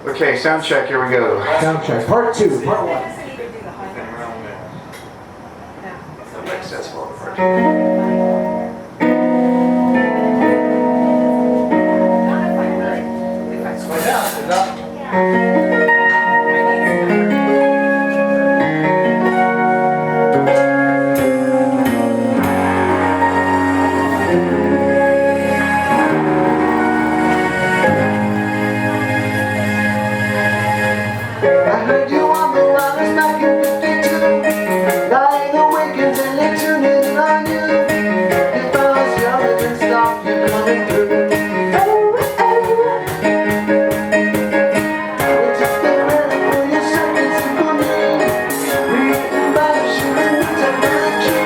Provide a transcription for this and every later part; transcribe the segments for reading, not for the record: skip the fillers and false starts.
Okay, sound check, here we go. Sound check. Part 2, part 1. That makes sense for part 2. I heard you on the wireless back in 52, lying awake until they tuned in on you. If I was young, I could stop you coming through. We just been ready for your second symphony, rewritten by a shooting new technology.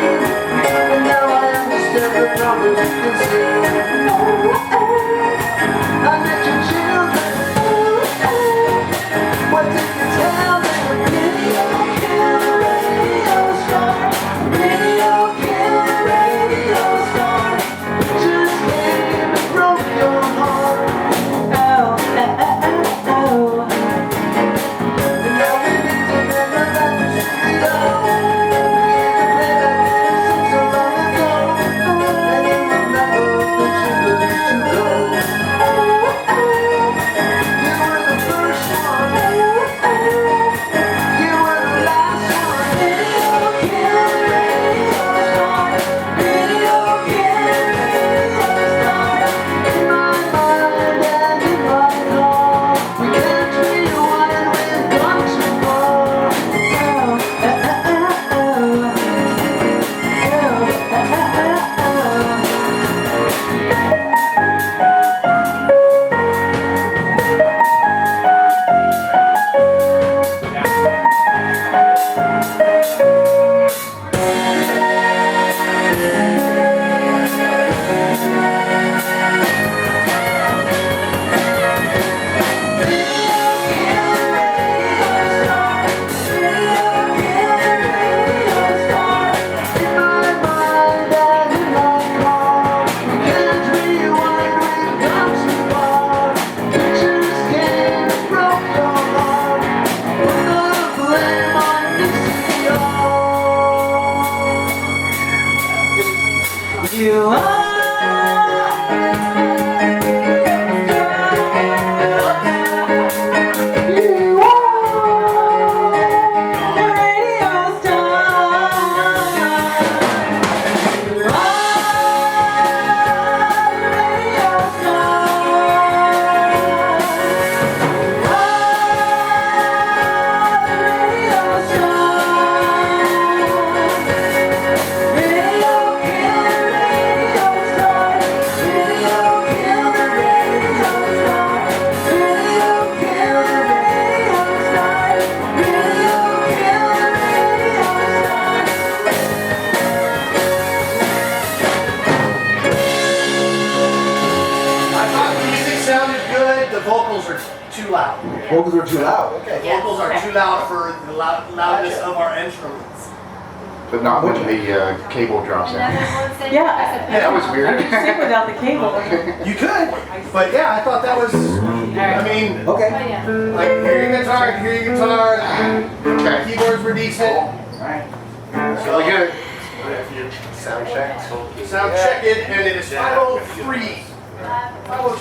And now I understand the problems you can see. I met your children. What did you tell me? Radio killer, radio star. Radio killer, radio star. Just came and broke your heart. Oh, oh, oh, oh. And now we need to remember that we should be low. We can't play that game so long ago. And you remember the children to go. You were the first one. You were the last one. Radio killer, radio star. Radio killer, radio star. In my mind and in my heart, we can't rewind, we've gone too far. Oh, oh, oh, oh. You are. You are the radio star. You are the radio star. You are the radio star. Radio killer, radio star. Radio killer, radio star. Radio killer, radio star. Radio killer, radio star. I thought the music sounded good, the vocals are too loud. Vocals are too loud. The vocals are too loud for the loudness of our instruments. But not when the cable drops out. Yeah, That was I weird. could sing without the cable. You could, but yeah, I thought that was, I mean, Okay. like, hear your guitar, Okay. keyboards were decent. Really good. Sound check. Sound check it, and it is 5:03. 5:02.